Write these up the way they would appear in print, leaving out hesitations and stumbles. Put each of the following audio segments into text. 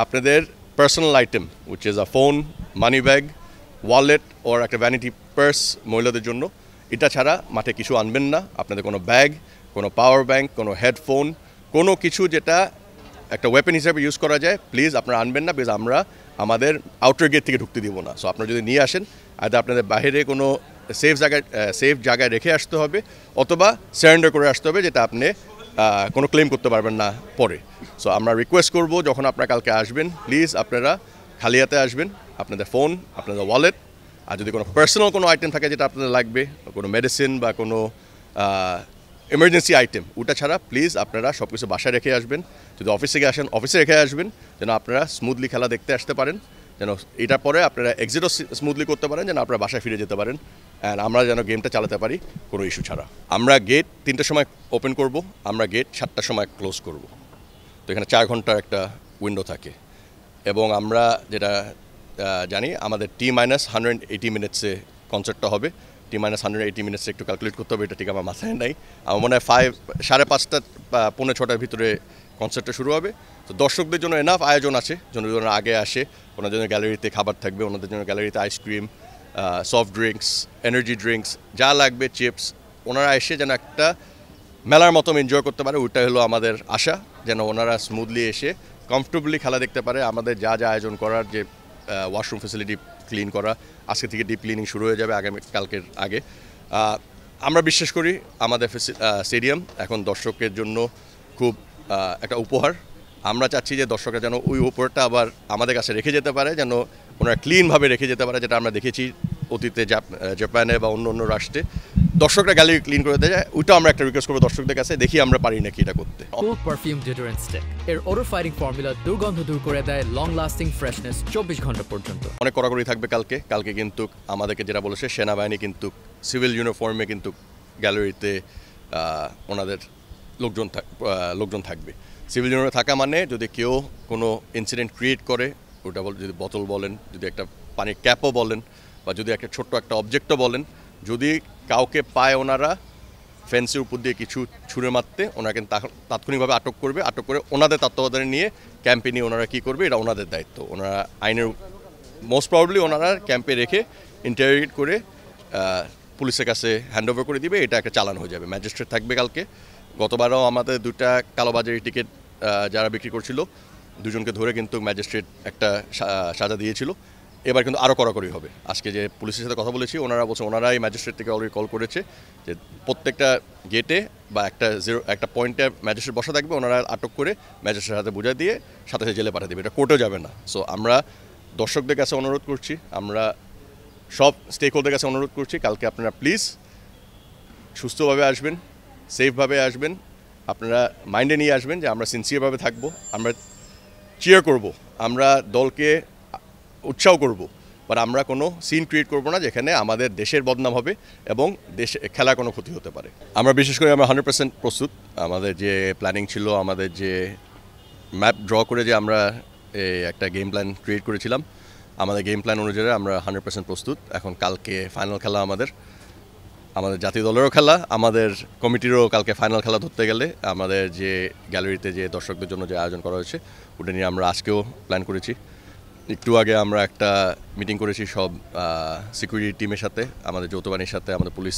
আপনাদের personal item which is a phone, money bag, wallet or একটা vanity purse মহিলাদের জন্য, এটা ছাড়া মাঠে কিছু আনবেন না। আপনাদের কোনো ব্যাগ, কোনো পাওয়ার ব্যাংক, কোনো হেডফোন, কোনো কিছু যেটা একটা ওয়েপেন হিসেবে ইউজ করা যায়, প্লিজ আপনারা আনবেন না, বিকজ আমরা আমাদের আউটার গেট থেকে ঢুকতে দিব না। সো আপনারা যদি নিয়ে আসেন, আয়দা আপনাদের বাইরে কোনো সেফ জায়গায় রেখে আসতে হবে, অথবা সারেন্ডার করে আসতে হবে, যেটা আপনি কোনো ক্লেম করতে পারবেন না পরে। সো আমরা রিকোয়েস্ট করব, যখন আপনারা কালকে আসবেন, প্লিজ আপনারা খালি হাতে আসবেন। আপনাদের ফোন, আপনাদের ওয়ালেট, আর যদি কোনো পার্সোনাল কোনো আইটেম থাকে যেটা আপনাদের লাগবে, কোনো মেডিসিন বা কোনো এমার্জেন্সি আইটেম, ওটা ছাড়া প্লিজ আপনারা সব কিছু বাসায় রেখে আসবেন। যদি অফিস থেকে আসেন, অফিসে রেখে আসবেন, যেন আপনারা স্মুথলি খেলা দেখতে আসতে পারেন, যেন এটার পরে আপনারা এক্সিটও স্মুথলি করতে পারেন, যেন আপনারা বাসায় ফিরে যেতে পারেন, অ্যান্ড আমরা যেন গেমটা চালাতে পারি কোনো ইস্যু ছাড়া। আমরা গেট 3টার সময় ওপেন করব, আমরা গেট 7টার সময় ক্লোজ করব। তো এখানে 4 ঘন্টার একটা উইন্ডো থাকে, এবং আমরা যেটা জানি আমাদের T-180 মিনিটসে কনসার্টটা হবে। T-180 মিনিটসে একটু ক্যালকুলেট করতে হবে, এটা ঠিক আমার মাথায় নাই। আমার মনে হয় 5:30 বা 5:45-6টার ভিতরে কনসার্টটা শুরু হবে। তো দর্শকদের জন্য এনাফ আয়োজন আছে, যেন ওনারা আগে আসে, ওনাদের জন্য গ্যালারিতে খাবার থাকবে, ওনাদের জন্য গ্যালারিতে ice cream, soft drinks, energy drinks যা লাগবে, চিপস, ওনারা এসে যেন একটা মেলার মতো এনজয় করতে পারে, ওইটা হলো আমাদের আশা, যেন ওনারা স্মুথলি এসে কমফর্টেবলি খেলা দেখতে পারে। আমাদের যা যা আয়োজন করার, যে ওয়াশরুম ফেসিলিটি ক্লিন করা, আজকে থেকে ডিপ ক্লিনিং শুরু হয়ে যাবে কালকের আগে। আমরা বিশ্বাস করি আমাদের স্টেডিয়াম এখন দর্শকের জন্য খুব একটা উপহার। আমরা চাচ্ছি যে দর্শকরা যেন ওই উপহারটা আবার আমাদের কাছে রেখে যেতে পারে, যেন ওনারা ক্লিনভাবে রেখে যেতে পারে, যেটা আমরা দেখেছি অতীতে জাপানে বা অন্য অন্য রাষ্ট্রে দর্শকরা গ্যালারি ক্লিন করে দেয়। ওইটা আমরা একটা রিকোয়েস্ট করবো দর্শকদের কাছে, দেখি আমরা পারি নাকি এটা করতে। কুল পারফিউম ডিওডোরেন্ট স্টিক এর ওডর ফাইটিং ফর্মুলা দুর্গন্ধ দূর করে দেয়, লং লাস্টিং ফ্রেশনেস 24 ঘন্টা পর্যন্ত। অনেক কড়াকড়ি থাকবে কালকে কিন্তু আমাদেরকে যেটা বলেছে সেনাবাহিনী কিন্তু সিভিল ইউনিফর্মে কিন্তু গ্যালারিতে ওনাদের লোকজন থাকবে। সিভিল ইউনিফর্মে থাকা মানে যদি কেউ কোনো ইনসিডেন্ট ক্রিয়েট করে, ওটা যদি বোতল বলেন, যদি একটা পানির ক্যাপও বলেন, বা যদি একটা ছোট্ট একটা অবজেক্টও বলেন, যদি কাউকে পায় ওনারা ফেন্সের উপর দিয়ে কিছু ছুঁড়ে মারতে, ওনাকে তাৎক্ষণিকভাবে আটক করে ওনাদের তত্ত্বাবধানে নিয়ে ক্যাম্পে নিয়ে ওনারা কী করবে, এটা ওনাদের দায়িত্ব। ওনারা আইনের মোস্ট প্রবাবলি ওনারা ক্যাম্পে রেখে ইন্টারোগেট করে পুলিশের কাছে হ্যান্ডওভার করে দিবে, এটা একটা চালান হয়ে যাবে। ম্যাজিস্ট্রেট থাকবে কালকে। গতবারও আমাদের 2টা কালোবাজারি টিকিট যারা বিক্রি করছিল, 2জনকে ধরে কিন্তু ম্যাজিস্ট্রেট একটা সাজা দিয়েছিল। এবার কিন্তু আরও কড়াকড়ি হবে। আজকে যে পুলিশের সাথে কথা বলেছি, ওনারা বলছে ওনারাই ম্যাজিস্ট্রেট থেকে অলরেডি কল করেছে যে প্রত্যেকটা গেটে বা একটা পয়েন্টে ম্যাজিস্ট্রেট বসা থাকবে, ওনারা আটক করে ম্যাজিস্ট্রেটের হাতে বুঝা দিয়ে সাথে জেলে পাঠিয়ে দেবে, এটা কোর্টেও যাবে না। সো আমরা দর্শকদের কাছে অনুরোধ করছি, আমরা সব স্টেক হোল্ডারের কাছে অনুরোধ করছি, কালকে আপনারা প্লিজ সুস্থভাবে আসবেন, সেফভাবে আসবেন, আপনারা মাইন্ডে নিয়ে আসবেন যে আমরা সিনসিয়ারভাবে থাকবো, আমরা চিয়ার করব, আমরা দলকে উৎসাহ করব, বাট আমরা কোনো সিন ক্রিয়েট করব না যেখানে আমাদের দেশের বদনাম হবে এবং খেলার কোনো ক্ষতি হতে পারে। আমরা বিশেষ করে আমরা 100% প্রস্তুত। আমাদের যে প্ল্যানিং ছিল, আমাদের যে ম্যাপ ড্র করে যে আমরা একটা গেম প্ল্যান ক্রিয়েট করেছিলাম, আমাদের গেম প্ল্যান অনুযায়ী আমরা 100% প্রস্তুত। এখন কালকে ফাইনাল খেলা, আমাদের জাতীয় দলেরও খেলা, আমাদের কমিটিরও কালকে ফাইনাল খেলা ধরতে গেলে আমাদের যে গ্যালারিতে যে দর্শকদের জন্য যে আয়োজন করা হয়েছে, ওটা নিয়ে আমরা আজকেও প্ল্যান করেছি। একটু আগে আমরা একটা মিটিং করেছি সব সিকিউরিটি টিমের সাথে, আমাদের যৌথ বাহিনীর সাথে, আমাদের পুলিশ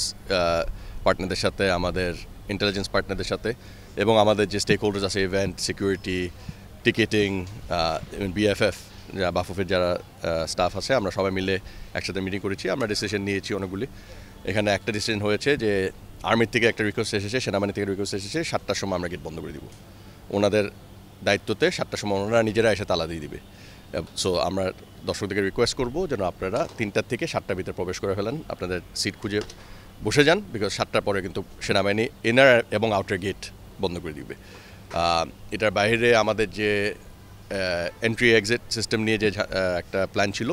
পার্টনারদের সাথে, আমাদের ইন্টেলিজেন্স পার্টনারদের সাথে, এবং আমাদের যে স্টেক হোল্ডার্স আছে, ইভেন্ট, সিকিউরিটি, টিকেটিং, বিএফএফ, বাফুফের যারা স্টাফ আছে, আমরা সবাই মিলে একসাথে মিটিং করেছি। আমরা ডিসিশন নিয়েছি অনেকগুলি। এখানে একটা ডিসিশন হয়েছে যে আর্মির থেকে একটা রিকোয়েস্ট এসেছে, সেনাবাহিনী থেকে রিকোয়েস্ট এসেছে, 7টার সময় আমরা গেট বন্ধ করে দিব। ওনাদের দায়িত্বতে 7টার সময় ওনারা নিজেরা এসে তালা দিয়ে দিবে। সো আমরা দর্শকদেরকে রিকোয়েস্ট করবো যেন আপনারা 3টার থেকে 7টার ভিতরে প্রবেশ করে ফেলেন, আপনাদের সিট খুঁজে বসে যান, বিকজ 7টার পরে কিন্তু সেনাবাহিনী ইনার এবং আউটার গেট বন্ধ করে দিবে। এটার বাইরে আমাদের যে এন্ট্রি এক্সিট সিস্টেম নিয়ে যে একটা প্ল্যান ছিল,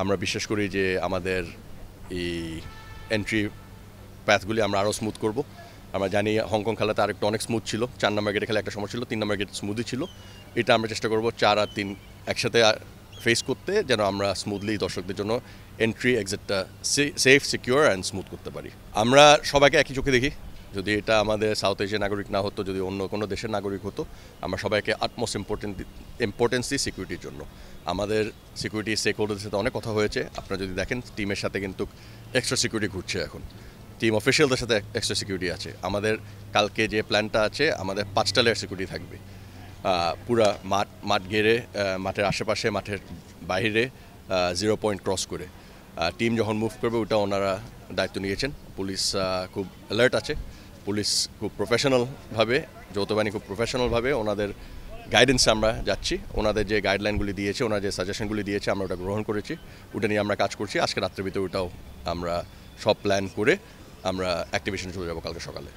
আমরা বিশ্বাস করি যে আমাদের এই এন্ট্রি প্যাথগুলি আমরা আরও স্মুথ করব। আমরা জানি হংকং খেলাতে আরেকটু অনেক স্মুথ ছিল, 4 নম্বর গেটে খেলা একটা সমস্যা ছিল, 3 নম্বর গেট স্মুথই ছিল। এটা আমরা চেষ্টা করব 4 আর 3 একসাথে ফেস করতে, যেন আমরা স্মুথলি দর্শকদের জন্য এন্ট্রি এক্সিটটা সেফ, সিকিউর অ্যান্ড স্মুথ করতে পারি। আমরা সবাইকে একই চোখে দেখি, যদি এটা আমাদের সাউথ এশিয়ার নাগরিক না হতো, যদি অন্য কোনো দেশের নাগরিক হতো, আমরা সবাইকে আটমোস্ট ইম্পর্টেন্স দিই সিকিউরিটির জন্য। আমাদের সিকিউরিটি স্টেক হোল্ডারদের সাথে অনেক কথা হয়েছে। আপনারা যদি দেখেন টিমের সাথে কিন্তু এক্সট্রা সিকিউরিটি ঘুরছে এখন, টিম অফিসিয়ালদের সাথে এক্সট্রা সিকিউরিটি আছে। আমাদের কালকে যে প্ল্যানটা আছে, আমাদের 5টা লেয়ার সিকিউরিটি থাকবে পুরা মাঠ ঘেরে, মাঠের আশেপাশে, মাঠের বাইরে 0 পয়েন্ট ক্রস করে। টিম যখন মুভ করবে ওটা ওনারা দায়িত্ব নিয়েছেন। পুলিশ খুব অ্যালার্ট আছে, পুলিশ খুব প্রফেশনালভাবে, যৌথ বাহিনী খুব প্রফেশনালভাবে ওনাদের গাইডেন্সে আমরা যাচ্ছি। ওনাদের যে গাইডলাইনগুলি দিয়েছে, ওনারা যে সাজেশনগুলি দিয়েছে, আমরা ওটা গ্রহণ করেছি, ওটা নিয়ে আমরা কাজ করছি। আজকে রাত্রের ভিতরে ওটাও আমরা সব প্ল্যান করে আমরা অ্যাক্টিভেশনে চলে যাবো কালকে সকালে।